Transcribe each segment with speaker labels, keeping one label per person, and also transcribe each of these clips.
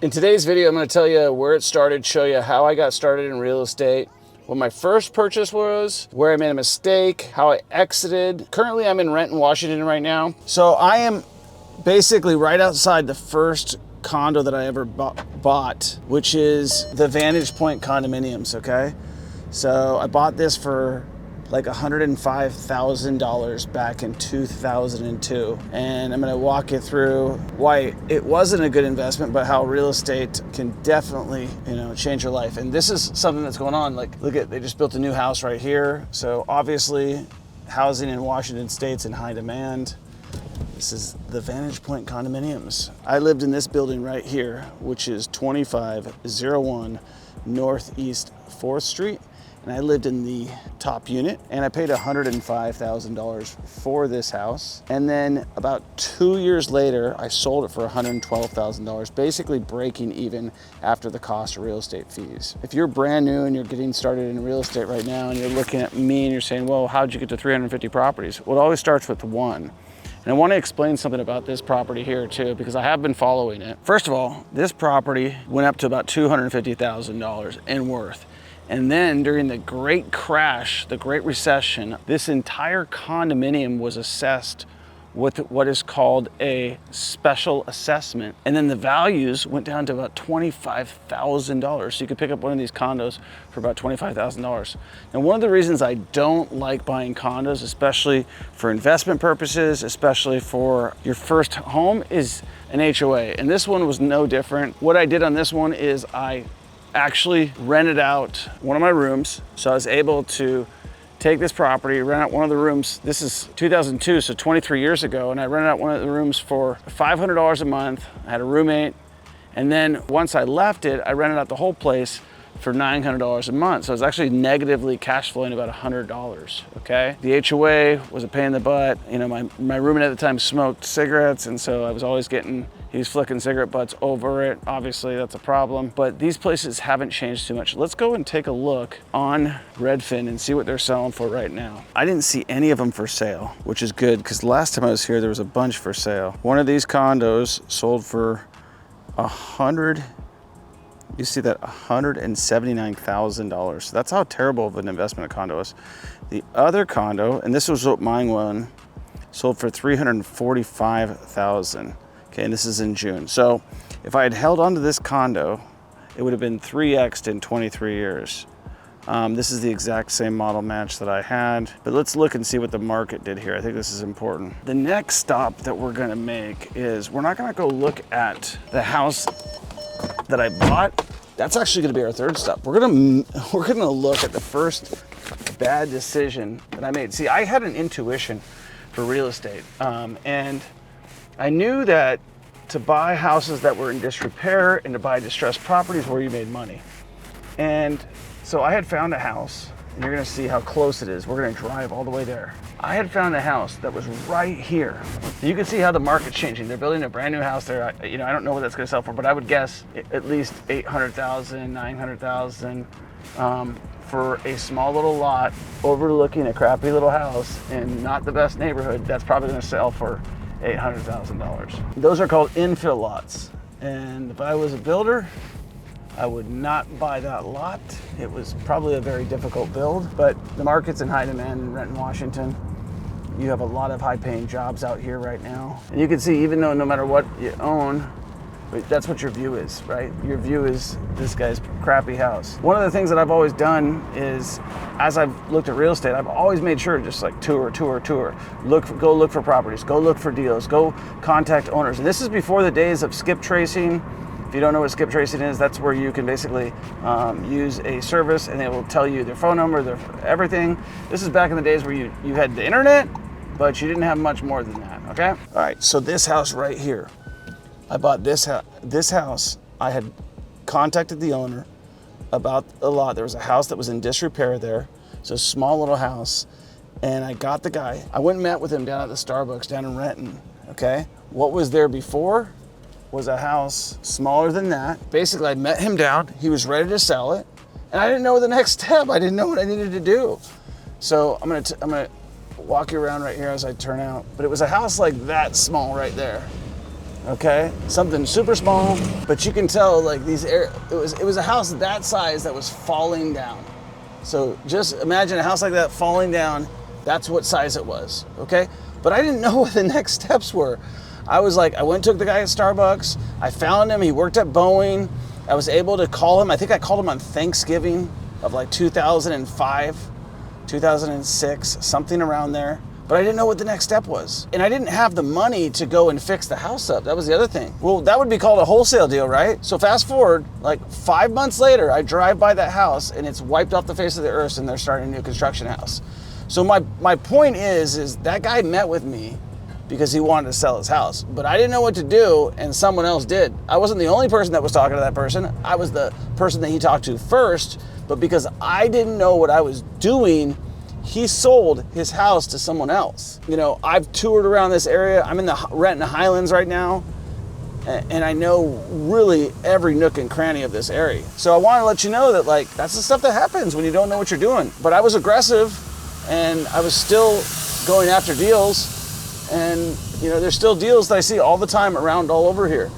Speaker 1: In today's video, I'm going to tell you where it started, show you how I got started in real estate, what my first purchase was, where I made a mistake, how I exited. Currently, I'm in Renton, Washington right now. So I am basically right outside the first condo that I ever bought, which is the Vantage Point condominiums, okay? So I bought this for like $105,000 back in 2002. And I'm gonna walk you through why it wasn't a good investment, but how real estate can definitely, change your life. And this is something that's going on. Like, look at, they just built a new house right here. So obviously housing in Washington State's in high demand. This is the Vantage Point condominiums. I lived in this building right here, which is 2501 Northeast 4th Street. And I lived in the top unit, and I paid $105,000 for this house. And then about 2 years later, I sold it for $112,000, basically breaking even after the cost of real estate fees. If you're brand new and you're getting started in real estate right now, and you're looking at me and you're saying, well, how'd you get to 350 properties? Well, it always starts with one. And I want to explain something about this property here too, because I have been following it. First of all, this property went up to about $250,000 in worth. And then during the Great Crash, the Great Recession, this entire condominium was assessed with what is called a special assessment. And then the values went down to about $25,000. So you could pick up one of these condos for about $25,000. And one of the reasons I don't like buying condos, especially for investment purposes, especially for your first home, is an HOA. And this one was no different. What I did on this one is I actually rented out one of my rooms. So I was able to take this property, rent out one of the rooms. This is 2002, so 23 years ago. And I rented out one of the rooms for $500 a month. I had a roommate. And then once I left it, I rented out the whole place for $900 a month. So I was actually negatively cash flowing about $100, okay? The HOA was a pain in the butt. My roommate at the time smoked cigarettes, and so I was always he was flicking cigarette butts over it. Obviously, that's a problem. But these places haven't changed too much. Let's go and take a look on Redfin and see what they're selling for right now. I didn't see any of them for sale, which is good, because last time I was here, there was a bunch for sale. One of these condos sold for you see that, $179,000. So that's how terrible of an investment a condo is. The other condo, and this was what mine won, sold for $345,000. Okay, and this is in June. So if I had held onto this condo, it would have been 3x'd in 23 years. This is the exact same model match that I had, but let's look and see what the market did here. I think this is important. The next stop that we're gonna make is, we're not gonna go look at the house that I bought. That's actually gonna be our third stop. We're gonna look at the first bad decision that I made. See, I had an intuition for real estate, and I knew that to buy houses that were in disrepair and to buy distressed properties where you made money. And so I had found a house, and you're gonna see how close it is. We're gonna drive all the way there. I had found a house that was right here. You can see how the market's changing. They're building a brand new house there. I don't know what that's gonna sell for, but I would guess at least $800,000, $900,000 for a small little lot overlooking a crappy little house in not the best neighborhood. That's probably gonna sell for $800,000. Those are called infill lots. And if I was a builder, I would not buy that lot. It was probably a very difficult build, but the market's in high demand in Renton, Washington. You have a lot of high-paying jobs out here right now. And you can see, even though no matter what you own, that's what your view is, right? Your view is this guy's crappy house. One of the things that I've always done is, as I've looked at real estate, I've always made sure to just like tour. Go look for properties, go look for deals, go contact owners. And this is before the days of skip tracing. If you don't know what skip tracing is, that's where you can basically use a service and they will tell you their phone number, their everything. This is back in the days where you had the internet, but you didn't have much more than that, okay? All right, so this house right here, I bought this house. I had contacted the owner about a lot. There was a house that was in disrepair there. It's a small little house, and I got the guy. I went and met with him down at the Starbucks down in Renton, okay? What was there before was a house smaller than that. Basically, I met him down. He was ready to sell it, and I didn't know the next step. I didn't know what I needed to do. So I'm gonna walk you around right here as I turn out. But it was a house like that small right there. okay? Something super small, but you can tell like it was a house that size that was falling down. So just imagine a house like that falling down. That's what size it was, okay? But I didn't know what the next steps were. I was like, I went and took the guy at Starbucks. I found him, he worked at Boeing. I was able to call him. I think I called him on Thanksgiving of like 2005, 2006, something around there. But I didn't know what the next step was. And I didn't have the money to go and fix the house up. That was the other thing. Well, that would be called a wholesale deal, right? So fast forward, like 5 months later, I drive by that house and it's wiped off the face of the earth and they're starting a new construction house. So my point is that guy met with me because he wanted to sell his house, but I didn't know what to do and someone else did. I wasn't the only person that was talking to that person. I was the person that he talked to first, but because I didn't know what I was doing, he sold his house to someone else. You know, I've toured around this area. I'm in the Renton Highlands right now, and I know really every nook and cranny of this area. So I want to let you know that like that's the stuff that happens when you don't know what you're doing. But I was aggressive, and I was still going after deals. And you know, there's still deals that I see all the time around all over here.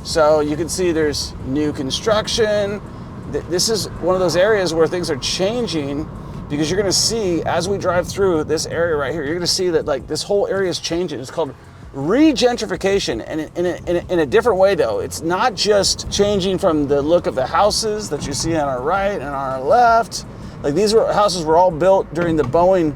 Speaker 1: So you can see there's new construction. This is one of those areas where things are changing, because you're gonna see as we drive through this area right here, you're gonna see that like this whole area is changing. It's called regentrification, and in a different way though. It's not just changing from the look of the houses that you see on our right and on our left. Like these houses were all built during the Boeing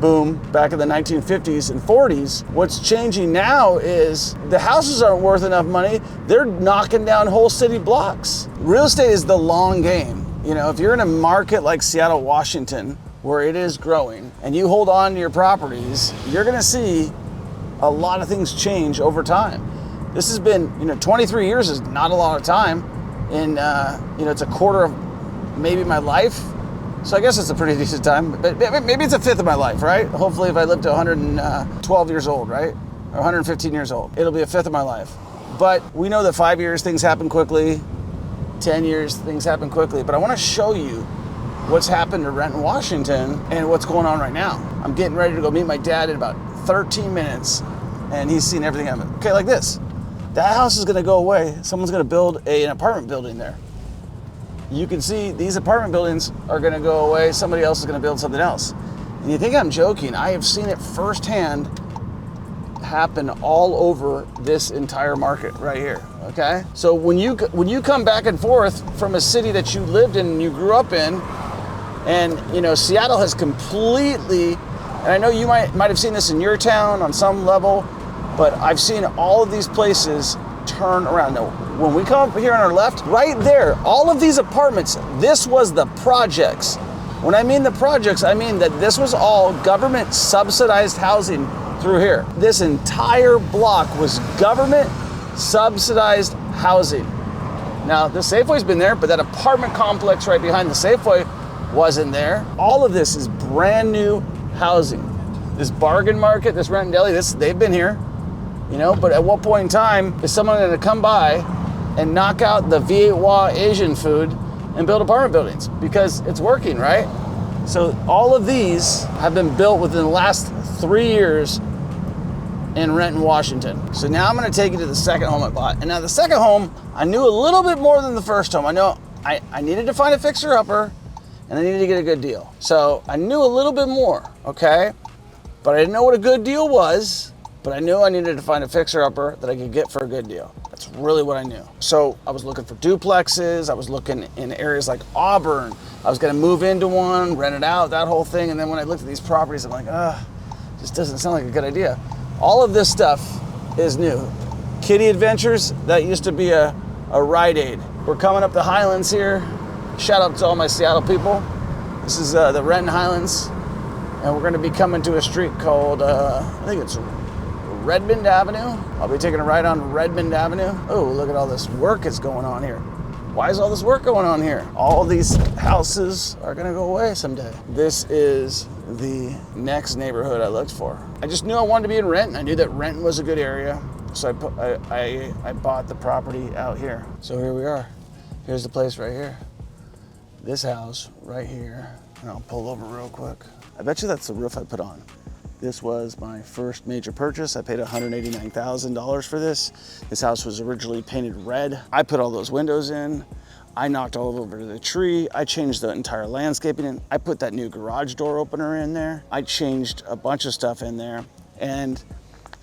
Speaker 1: boom back in the 1950s and 40s. What's changing now is the houses aren't worth enough money. They're knocking down whole city blocks. Real estate is the long game. You know, if you're in a market like Seattle, Washington, where it is growing, and you hold on to your properties, you're gonna see a lot of things change over time. This has been, 23 years is not a lot of time. And, it's a quarter of maybe my life. So I guess it's a pretty decent time, but maybe it's a fifth of my life, right? Hopefully if I live to 112 years old, right? Or 115 years old, it'll be a fifth of my life. But we know that 5 years, things happen quickly. 10 years, things happen quickly. But I want to show you what's happened to Renton, Washington, and what's going on right now. I'm getting ready to go meet my dad in about 13 minutes, and he's seen everything happen. Okay, like this. That house is going to go away. Someone's going to build an apartment building there. You can see these apartment buildings are going to go away. Somebody else is going to build something else. And you think I'm joking? I have seen it firsthand happen all over this entire market right here. Okay, so when you come back and forth from a city that you lived in and you grew up in, and Seattle has completely, and I know you might have seen this in your town on some level, but I've seen all of these places turn around. Now, when we come up here on our left, right there, all of these apartments, this was the projects. When I mean the projects, I mean that this was all government subsidized housing through here. This entire block was government subsidized housing. Now, the Safeway's been there, but that apartment complex right behind the Safeway wasn't there. All of this is brand new housing. This bargain market, this Renton Deli, they've been here, but at what point in time is someone gonna come by and knock out the V8 Wah Asian food and build apartment buildings? Because it's working, right? So all of these have been built within the last 3 years in Renton, Washington. So now I'm gonna take you to the second home I bought. And now the second home, I knew a little bit more than the first home. I know I needed to find a fixer-upper, and I needed to get a good deal. So I knew a little bit more, okay? But I didn't know what a good deal was, but I knew I needed to find a fixer-upper that I could get for a good deal. That's really what I knew. So I was looking for duplexes. I was looking in areas like Auburn. I was gonna move into one, rent it out, that whole thing. And then when I looked at these properties, I'm like, this doesn't sound like a good idea. All of this stuff is new. Kitty Adventures, that used to be a Rite Aid. We're coming up the Highlands here. Shout out to all my Seattle people. This is the Renton Highlands. And we're gonna be coming to a street called, I think it's Redmond Avenue. I'll be taking a ride on Redmond Avenue. Oh, look at all this work that's going on here. Why is all this work going on here? All these houses are gonna go away someday. This is the next neighborhood I looked for. I just knew I wanted to be in Renton. I knew that Renton was a good area. So I bought the property out here. So here we are. Here's the place right here. This house right here. And I'll pull over real quick. I bet you that's the roof I put on. This was my first major purchase. I paid $189,000 for this. This house was originally painted red. I put all those windows in. I knocked all over the tree. I changed the entire landscaping in. I put that new garage door opener in there. I changed a bunch of stuff in there. And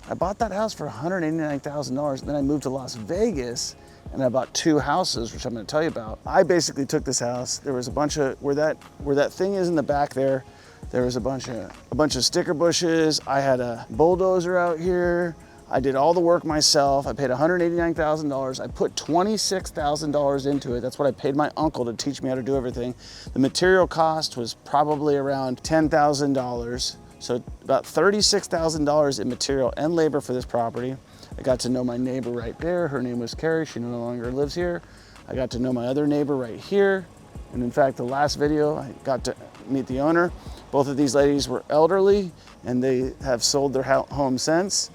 Speaker 1: I bought that house for $189,000. Then I moved to Las Vegas and I bought 2 houses, which I'm gonna tell you about. I basically took this house. There was a bunch of, where that thing is in the back there, there was a bunch of sticker bushes. I had a bulldozer out here. I did all the work myself. I paid $189,000. I put $26,000 into it. That's what I paid my uncle to teach me how to do everything. The material cost was probably around $10,000. So about $36,000 in material and labor for this property. I got to know my neighbor right there. Her name was Carrie. She no longer lives here. I got to know my other neighbor right here. And in fact, the last video, I got to meet the owner. Both of these ladies were elderly and they have sold their home since.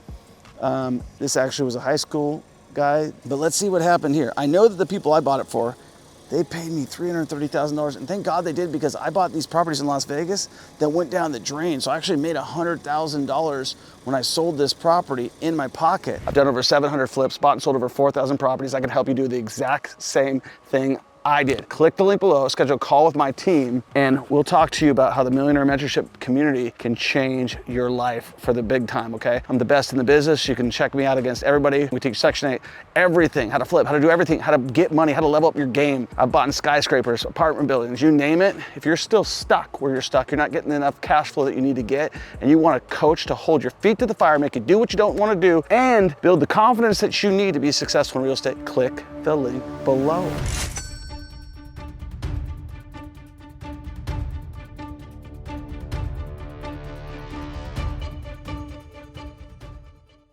Speaker 1: This actually was a high school guy, but let's see what happened here. I know that the people I bought it for, they paid me $330,000, and thank God they did, because I bought these properties in Las Vegas that went down the drain. So I actually made $100,000 when I sold this property in my pocket. I've done over 700 flips, bought and sold over 4,000 properties. I can help you do the exact same thing I did. Click the link below, schedule a call with my team, and we'll talk to you about how the Millionaire Mentorship community can change your life for the big time, okay? I'm the best in the business. You can check me out against everybody. We teach Section 8, everything, how to flip, how to do everything, how to get money, how to level up your game. I've bought in skyscrapers, apartment buildings, you name it. If you're still stuck where you're stuck, you're not getting enough cash flow that you need to get, and you want a coach to hold your feet to the fire, make you do what you don't want to do, and build the confidence that you need to be successful in real estate, click the link below.